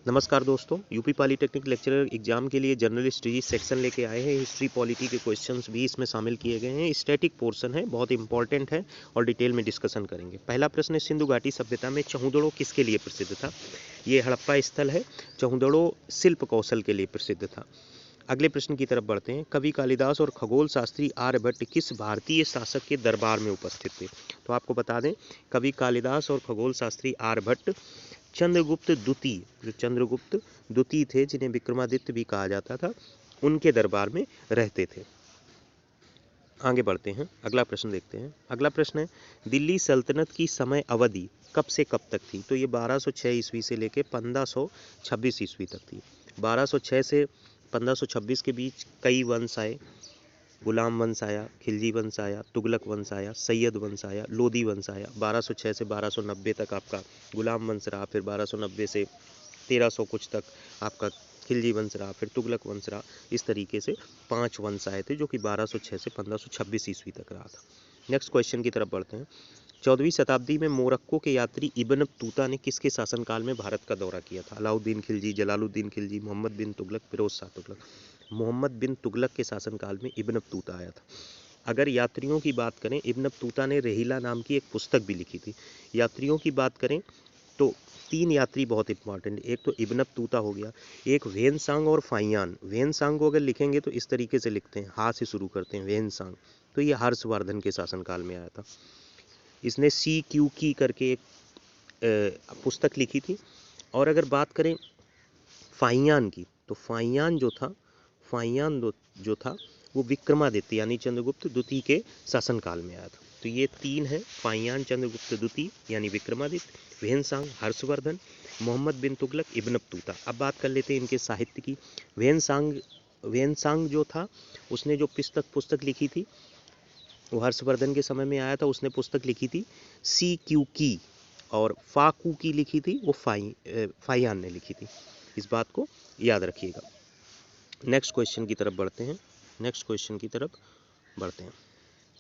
नमस्कार दोस्तों, UP polytechnic lecturer exam के लिए जर्नल हिस्ट्री सेक्शन लेके आए हैं। हिस्ट्री पॉलिटी के क्वेश्चंस भी इसमें शामिल किए गए हैं। स्टैटिक पोर्शन है, बहुत इंपॉर्टेंट है और डिटेल में डिस्कशन करेंगे। पहला प्रश्न है, सिंधु घाटी सभ्यता में चहुदड़ो किसके लिए प्रसिद्ध था? ये हड़प्पा स्थल है। चहुदड़ो शिल्प कौशल के लिए प्रसिद्ध था। अगले प्रश्न की तरफ बढ़ते हैं। कवि कालिदास और खगोल शास्त्री आर्यभट्ट किस भारतीय शासक के दरबार में उपस्थित थे? तो आपको बता दें, कवि कालिदास और खगोल शास्त्री आर्यभट्ट चंद्रगुप्त द्वितीय, जो चंद्रगुप्त द्वितीय थे, जिन्हें विक्रमादित्य भी कहा जाता था, उनके दरबार में रहते थे। आगे बढ़ते हैं, अगला प्रश्न देखते हैं। अगला प्रश्न है, दिल्ली सल्तनत की समय अवधि कब से कब तक थी? तो ये 1206 ईस्वी से लेकर 1526 ईस्वी तक थी। 1206 से 1526 के बीच कई वंश आए। गुलाम वंश आया, खिलजी वंश आया, तुगलक वंश आया, सैयद वंश आया, लोदी वंश आया। 1206 से 1290 तक आपका गुलाम वंश रहा, फिर 1290 से 1300 कुछ तक आपका खिलजी वंश रहा, फिर तुगलक वंश रहा। इस तरीके से 5 वंश आए थे, जो कि 1206 से 1526 ईस्वी तक रहा था। नेक्स्ट क्वेश्चन की तरफ बढ़ते हैं। 14वीं शताब्दी में मोरक्को के यात्री इब्न बतूता ने किसके शासनकाल में भारत का दौरा किया था? अलाउद्दीन खिलजी, जलालुद्दीन खिलजी, मोहम्मद बिन तुगलक, फिरोज शाह तुगलक। मोहम्मद बिन तुगलक के शासनकाल में इब्न बतूता आया था। अगर यात्रियों की बात करें, इब्न बतूता ने रेहिला नाम की एक पुस्तक भी लिखी थी। यात्रियों की बात करें तो 3 यात्री बहुत इंपॉर्टेंट। एक तो इब्न बतूता हो गया, एक वेनसांग और फाइयान। वेनसांग को अगर लिखेंगे तो इस तरीके से लिखते हैं, हा से शुरू करते हैं, वेनसांग। तो ये हर्षवर्धन के शासनकाल में आया था। इसने सी क्यू की करके एक पुस्तक लिखी थी। और अगर बात करें फाइयान की, तो फाइयान जो था वो विक्रमादित्य यानी चंद्रगुप्त द्वितीय के शासनकाल में आया था। तो ये 3 है, फाइयान चंद्रगुप्त द्वितीय यानी विक्रमादित्य, वेनसांग हर्षवर्धन, मोहम्मद बिन तुगलक इब्न बतूता। अब बात कर लेते हैं इनके साहित्य की। वेनसांग जो था, उसने जो पुस्तक लिखी थी वो हर्षवर्धन के समय में आया था। उसने पुस्तक लिखी थी सी क्यू की, और फाकू की लिखी थी वो फाइयान ने लिखी थी। इस बात को याद रखिएगा। नेक्स्ट क्वेश्चन की तरफ बढ़ते हैं।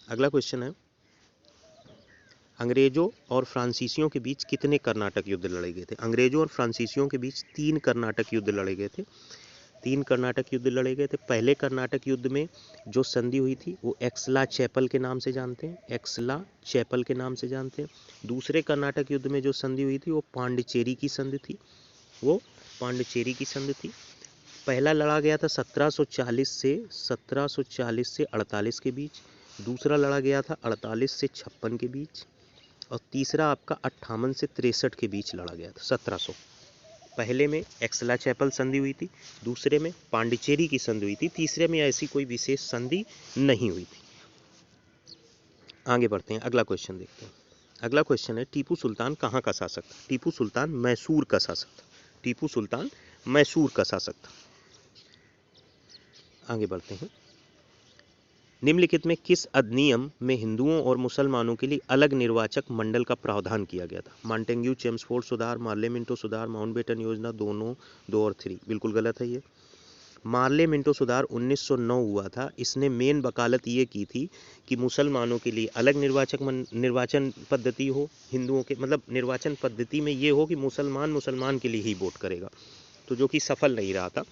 अगला क्वेश्चन है, अंग्रेजों और फ्रांसीसियों के बीच कितने कर्नाटक युद्ध लड़े गए थे? अंग्रेजों और फ्रांसीसियों के बीच 3 कर्नाटक युद्ध लड़े गए थे। 3 कर्नाटक युद्ध लड़े गए थे। पहले कर्नाटक युद्ध में जो संधि हुई थी वो एक्सला चैपल के नाम से जानते हैं। दूसरे कर्नाटक युद्ध में जो संधि हुई थी वो पांडिचेरी की संधि थी। पहला लड़ा गया था 1740 से 48 के बीच। दूसरा लड़ा गया था 48 से 56 के बीच। और तीसरा आपका 58 से 63 के बीच लड़ा गया था 1700। पहले में एक्सला चैपल संधि हुई थी, दूसरे में पांडिचेरी की संधि हुई थी, तीसरे में ऐसी कोई विशेष संधि नहीं हुई थी। आगे बढ़ते हैं, अगला क्वेश्चन देखते हैं। अगला क्वेश्चन है, टीपू सुल्तान कहाँ का शासक था? टीपू सुल्तान मैसूर का शासक था। आगे बढ़ते हैं। निम्नलिखित में किस अधिनियम में हिंदुओं और मुसलमानों के लिए अलग निर्वाचक मंडल का प्रावधान किया गया था? मॉन्टेग्यू चेम्सफोर्ड सुधार, मार्ले मिंटो सुधार, माउंटबेटन योजना, दोनों 2 और 3। बिल्कुल गलत है ये। मार्ले मिंटो सुधार 1909 हुआ था। इसने मेन वकालत ये की थी कि मुसलमानों के लिए अलग निर्वाचन पद्धति हो, हिंदुओं के मतलब निर्वाचन पद्धति में ये हो कि मुसलमान के लिए ही वोट करेगा, तो जो कि सफल नहीं रहा था।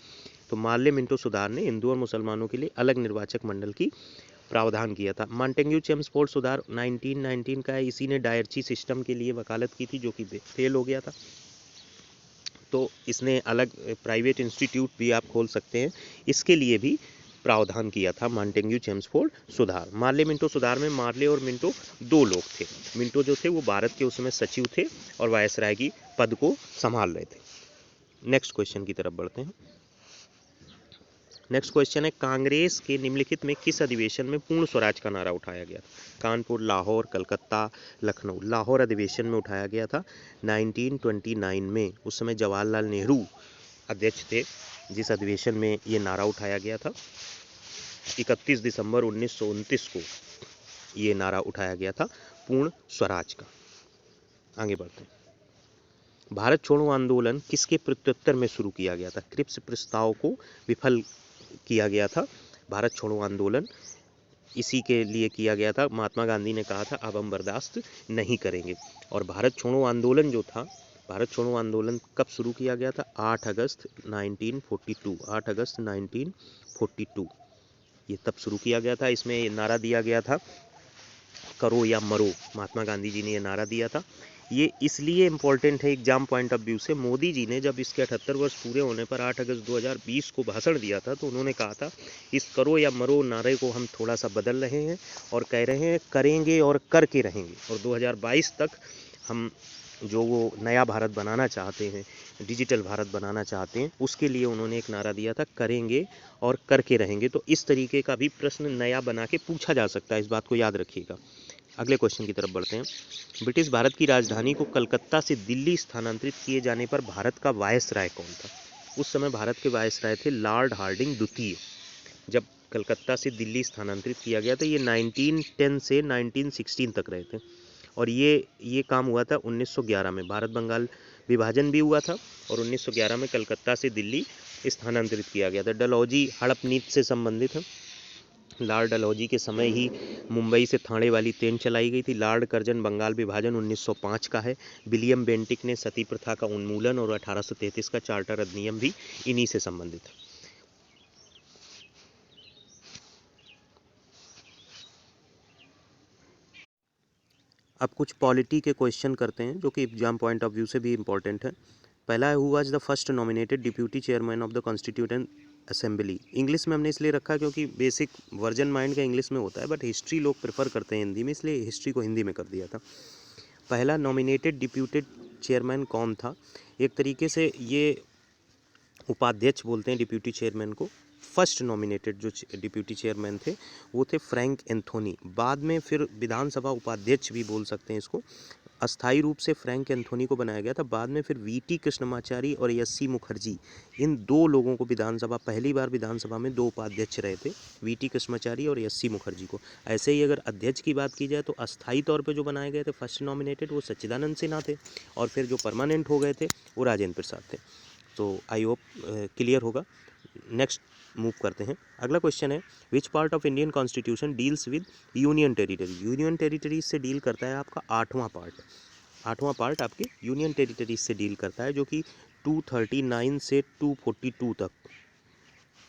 तो मार्ले मिंटो सुधार ने हिंदू और मुसलमानों के लिए अलग निर्वाचक मंडल की प्रावधान किया था। मॉन्टेग्यू चेम्सफोर्ड सुधार 1919 का है। इसी ने डायरची सिस्टम के लिए वकालत की थी, जो कि फेल हो गया था। तो इसने अलग प्राइवेट इंस्टीट्यूट भी आप खोल सकते हैं, इसके लिए भी प्रावधान किया था मॉन्टेग्यू चेम्सफोर्ड सुधार। मार्ले मिंटो सुधार में मार्ले और मिंटो 2 लोग थे। मिंटो जो थे वो भारत के उसमें सचिव थे और वायसराय की पद को संभाल रहे थे। नेक्स्ट क्वेश्चन की तरफ बढ़ते हैं। नेक्स्ट क्वेश्चन है, कांग्रेस के निम्नलिखित में किस अधिवेशन में पूर्ण स्वराज का नारा उठाया गया? कानपुर, लाहौर, कलकत्ता, लखनऊ। लाहौर अधिवेशन में उठाया गया था 1929 में। उस समय जवाहरलाल नेहरू अध्यक्ष थे, जिस अधिवेशन में ये नारा उठाया गया था। 31 दिसंबर 1929 को ये नारा उठाया गया था पूर्ण स्वराज का। आगे बढ़ते हैं। भारत छोड़ो आंदोलन किसके प्रत्युत्तर में शुरू किया गया था? क्रिप्स प्रस्ताव को विफल किया गया था भारत छोड़ो आंदोलन, इसी के लिए किया गया था। महात्मा गांधी ने कहा था अब हम बर्दाश्त नहीं करेंगे। और भारत छोड़ो आंदोलन जो था भारत छोड़ो आंदोलन कब शुरू किया गया था? 8 अगस्त 1942, 8 अगस्त 1942 ये तब शुरू किया गया था। इसमें नारा दिया गया था करो या मरो, महात्मा गांधी जी ने ये नारा दिया था। ये इसलिए इम्पोर्टेंट है एग्जाम पॉइंट ऑफ व्यू से, मोदी जी ने जब इसके 78 वर्ष पूरे होने पर 8 अगस्त 2020 को भाषण दिया था तो उन्होंने कहा था इस करो या मरो नारे को हम थोड़ा सा बदल रहे हैं और कह रहे हैं करेंगे और करके रहेंगे। और 2022 तक हम जो वो नया भारत बनाना चाहते हैं, डिजिटल भारत बनाना चाहते हैं, उसके लिए उन्होंने एक नारा दिया था करेंगे और करके रहेंगे। तो इस तरीके का भी प्रश्न नया बना के पूछा जा सकता है, इस बात को याद रखिएगा। अगले क्वेश्चन की तरफ बढ़ते हैं। ब्रिटिश भारत की राजधानी को कलकत्ता से दिल्ली स्थानांतरित किए जाने पर भारत का वायसराय कौन था? उस समय भारत के वायसराय थे लॉर्ड हार्डिंग द्वितीय। जब कलकत्ता से दिल्ली स्थानांतरित किया गया था, ये 1910 से 1916 तक रहे थे और ये काम हुआ था 1911 में। भारत बंगाल विभाजन भी हुआ था और 1911 में कलकत्ता से दिल्ली स्थानांतरित किया गया था। डलहौजी हड़प नीति से संबंधित है। लॉर्ड डलहौजी के समय ही मुंबई से थाने वाली ट्रेन चलाई गई थी। लॉर्ड कर्जन बंगाल विभाजन 1905 का है। विलियम बेंटिक ने सती प्रथा का उन्मूलन और 1833 का चार्टर अधिनियम भी इन्हीं से संबंधित है। अब कुछ पॉलिटी के क्वेश्चन करते हैं जो कि एग्जाम पॉइंट ऑफ व्यू से भी इम्पोर्टेंट है। पहला है who was the first nominated deputy chairman of the constituent assembly. English में हमने इसलिए रखा क्योंकि बेसिक वर्जन माइंड का इंग्लिश में होता है, बट हिस्ट्री लोग प्रेफर करते हैं हिंदी में, इसलिए हिस्ट्री को हिंदी में कर दिया था। पहला नॉमिनेटेड डिप्यूटेड चेयरमैन कौन था? एक तरीके से ये उपाध्यक्ष बोलते हैं डिप्यूटी चेयरमैन को। फर्स्ट नॉमिनेटेड जो डिप्यूटी चेयरमैन थे वो थे फ्रैंक एंथोनी। बाद में फिर विधानसभा उपाध्यक्ष भी बोल सकते हैं इसको। अस्थायी रूप से फ्रैंक एंथोनी को बनाया गया था। बाद में फिर वीटी कृष्णमाचारी और एससी मुखर्जी, इन दो लोगों को विधानसभा, पहली बार विधानसभा में दो उपाध्यक्ष रहे थे, वीटी कृष्णमाचारी और एससी मुखर्जी को। ऐसे ही अगर अध्यक्ष की बात की जाए तो अस्थायी तौर पे जो बनाए गए थे फर्स्ट नॉमिनेटेड वो सच्चिदानंद सिन्हा थे और फिर जो परमानेंट हो गए थे वो राजेंद्र प्रसाद थे। तो आई होप क्लियर होगा। नेक्स्ट मूव करते हैं। अगला क्वेश्चन है which part of Indian constitution deals with union territory. Union territories से डील करता है आपका 8वां पार्ट। 8वां पार्ट आपके यूनियन टेरिटरीज से डील करता है जो कि 239 से 242 तक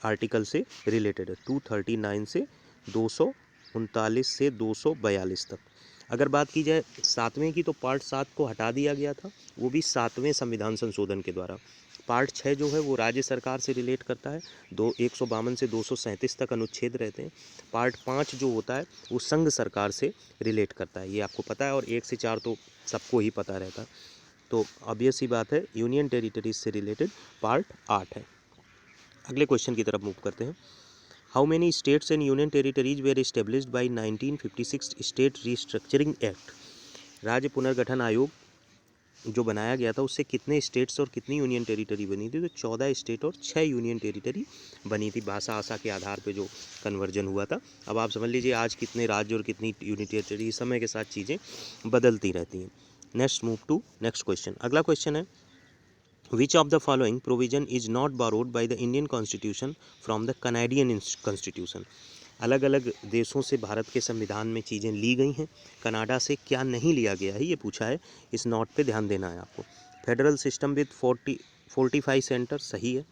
आर्टिकल से रिलेटेड है। 239 से 239 से 242 तक। अगर बात की जाए 7वें की तो पार्ट 7 को हटा दिया गया था, वो भी 7वें संविधान संशोधन के द्वारा। पार्ट 6 जो है वो राज्य सरकार से रिलेट करता है। 152 से 237 तक अनुच्छेद रहते हैं। पार्ट 5 जो होता है वो संघ सरकार से रिलेट करता है, ये आपको पता है, और 1 से 4 तो सबको ही पता रहता है। तो ऑब्वियस सी बात है यूनियन टेरिटरीज से रिलेटेड पार्ट 8 है। अगले क्वेश्चन की तरफ मूव करते हैं। How many states and union territories were established by 1956 state restructuring act. राज्य पुनर्गठन आयोग जो बनाया गया था उससे कितने स्टेट्स और कितनी यूनियन टेरिटरी बनी थी? तो 14 स्टेट और 6 यूनियन टेरिटरी बनी थी। भाषा आशा के आधार पे जो कन्वर्जन हुआ था। अब आप समझ लीजिए आज कितने राज्य और कितनी यूनियन टेरिटरी, समय के साथ चीज़ें बदलती रहती हैं। Next move to next question. अगला क्वेश्चन है Which of the following provision is not borrowed by the Indian Constitution from the Canadian Constitution? अलग अलग देशों से भारत के संविधान में चीज़ें ली गई हैं, कनाडा से क्या नहीं लिया गया है ये पूछा है। इस नोट पे ध्यान देना है आपको। फेडरल सिस्टम विद 45 सेंटर सही है।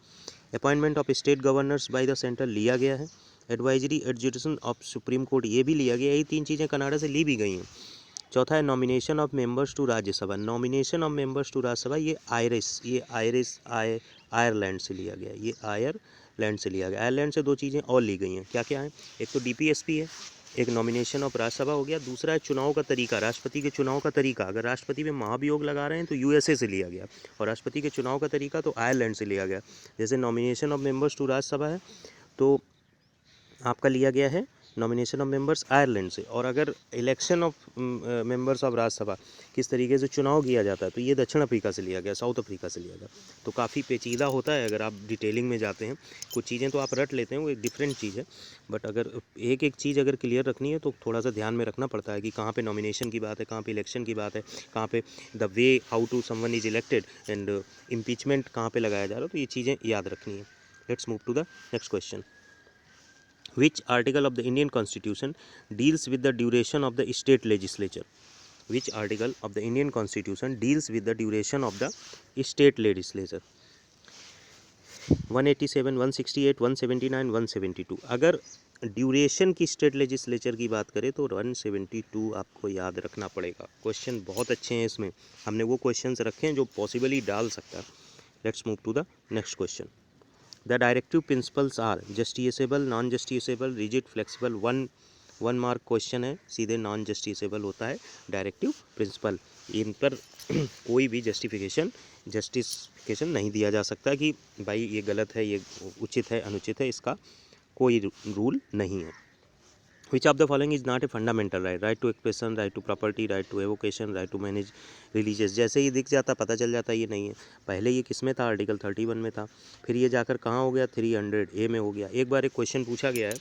Appointment of state governors by the centre लिया गया है। एडवाइजरी एडजुडिशन ऑफ सुप्रीम कोर्ट ये भी लिया गया है। ये 3 चीज़ें कनाडा से ली भी गई हैं। चौथा है nomination of members to Rajya Sabha. Nomination of members to Rajya Sabha ये आयरलैंड से लिया गया। ये आयरलैंड से लिया गया। आयरलैंड से 2 चीज़ें और ली गई हैं। क्या क्या है? एक तो डीपीएसपी है, एक नॉमिनेशन ऑफ राज्यसभा हो गया। दूसरा है चुनाव का तरीका, राष्ट्रपति के चुनाव का तरीका। अगर राष्ट्रपति में महाभियोग लगा रहे हैं तो यूएसए से लिया गया, और राष्ट्रपति के चुनाव का तरीका तो आयरलैंड से लिया गया। जैसे nomination of members to Rajya Sabha है तो आपका लिया गया है नॉमिनेशन ऑफ मेंबर्स आयरलैंड से। और अगर election of members of Rajya Sabha, किस तरीके से चुनाव किया जाता है, तो ये दक्षिण अफ्रीका से लिया गया, साउथ अफ्रीका से लिया गया। तो काफ़ी पेचीदा होता है अगर आप डिटेलिंग में जाते हैं। कुछ चीज़ें तो आप रट लेते हैं, वो एक डिफरेंट चीज़ है, बट अगर एक एक चीज़ अगर क्लियर रखनी है तो थोड़ा सा ध्यान में रखना पड़ता है कि कहाँ पे नॉमिनेशन की बात है, कहाँ पे इलेक्शन की बात है, कहाँ पे the way how to someone is elected and impeachment कहाँ पे लगाया जा रहा है। तो ये चीज़ें याद रखनी है। Let's move to the next question. Which article of the Indian Constitution deals with the duration of the state legislature? Which article of the Indian constitution deals with the duration of the state legislature? 187, 168, 179, 172। अगर duration की state legislature की बात करें तो 172 आपको याद रखना पड़ेगा। क्वेश्चन बहुत अच्छे हैं इसमें, हमने वो क्वेश्चंस रखे हैं जो पॉसिबली डाल सकता है। Let's move to the next question. The directive principles are justiciable, non justiciable, rigid, flexible. One mark question है, सीधे नॉन जस्टिसेबल होता है डायरेक्टिव प्रिंसिपल। इन पर कोई भी जस्टिफिकेशन नहीं दिया जा सकता कि भाई ये गलत है, ये उचित है, अनुचित है, इसका कोई रूल नहीं है। Which of the following is not a fundamental right? Right to expression, right to property, right to avocation, right to manage religious. जैसे ही दिख जाता पता चल जाता ये नहीं है। पहले ये किस में था? आर्टिकल 31 में था, फिर ये जाकर कहाँ हो गया? 300A में हो गया। एक बार एक क्वेश्चन पूछा गया है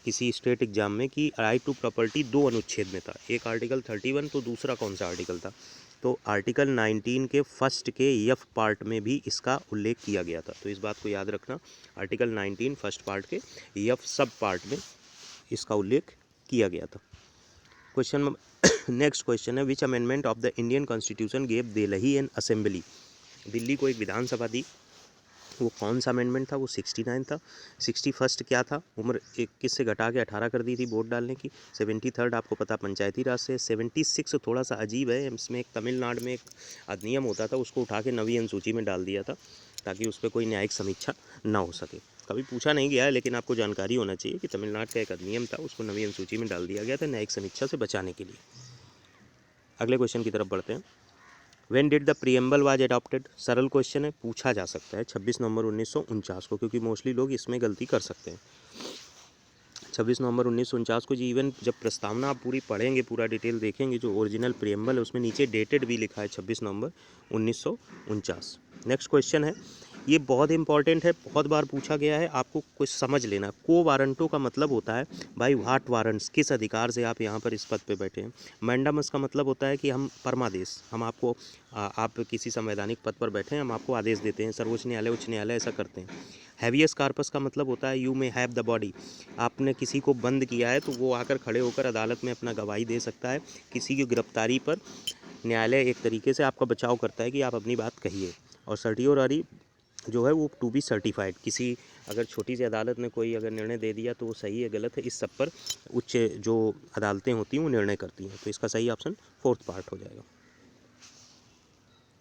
किसी स्टेट एग्जाम में कि राइट टू प्रॉपर्टी 2 अनुच्छेद में था, एक आर्टिकल 31 तो दूसरा कौन सा आर्टिकल था? तो आर्टिकल 19 के फर्स्ट के एफ पार्ट में भी इसका उल्लेख किया गया था। तो इस बात को याद रखना, आर्टिकल 19 फर्स्ट पार्ट के एफ सब पार्ट में इसका उल्लेख किया गया था। क्वेश्चन नेक्स्ट क्वेश्चन है, विच amendment of the Indian constitution gave Delhi N assembly? Delhi को एक विधानसभा दी, वो कौन सा अमेंडमेंट था? वो 69 था। 61 क्या था? उम्र 21 से घटा के 18 कर दी थी वोट डालने की। 73 आपको पता पंचायती राज से। 76 थोड़ा सा अजीब है, इसमें एक तमिलनाडु में एक अधिनियम होता था, उसको उठा के नवीं अनुसूची में डाल दिया था ताकि उस पर कोई न्यायिक समीक्षा ना हो सके। कभी पूछा नहीं गया है लेकिन आपको जानकारी होना चाहिए कि तमिलनाडु का एक अधिनियम था, उसको नवीं अनुसूची में डाल दिया गया था न्यायिक समीक्षा से बचाने के लिए। अगले क्वेश्चन की तरफ बढ़ते हैं। When did the preamble was adopted? सरल क्वेश्चन है, पूछा जा सकता है 26 नवंबर 1949 को, क्योंकि मोस्टली लोग इसमें गलती कर सकते हैं। 26 नवंबर 1949 को जी। इवन जब प्रस्तावना आप पूरी पढ़ेंगे, पूरा डिटेल देखेंगे, जो ओरिजिनल प्रियम्बल है उसमें नीचे डेटेड भी लिखा है 26 नवंबर 1949। नेक्स्ट क्वेश्चन है, ये बहुत इंपॉर्टेंट है, बहुत बार पूछा गया है, आपको कुछ समझ लेना। को वारंटो का मतलब होता है भाई व्हाट वारंट्स, किस अधिकार से आप यहाँ पर इस पद पे बैठे हैं। मैंडामस का मतलब होता है कि हम परमादेश, हम आपको आप किसी संवैधानिक पद पर बैठे हैं, हम आपको आदेश देते हैं, सर्वोच्च न्यायालय, उच्च न्यायालय ऐसा करते हैं। हैवियस कार्पस का मतलब होता है you may have the body, आपने किसी को बंद किया है तो वो आकर खड़े होकर अदालत में अपना गवाही दे सकता है। किसी की गिरफ्तारी पर न्यायालय एक तरीके से आपका बचाव करता है कि आप अपनी बात कहिए। और सर्टियोररी जो है वो टू बी सर्टिफाइड, किसी अगर छोटी सी अदालत ने कोई अगर निर्णय दे दिया तो वो सही है गलत है, इस सब पर उच्च जो अदालतें होती हैं वो निर्णय करती हैं। तो इसका सही ऑप्शन 4th पार्ट हो जाएगा।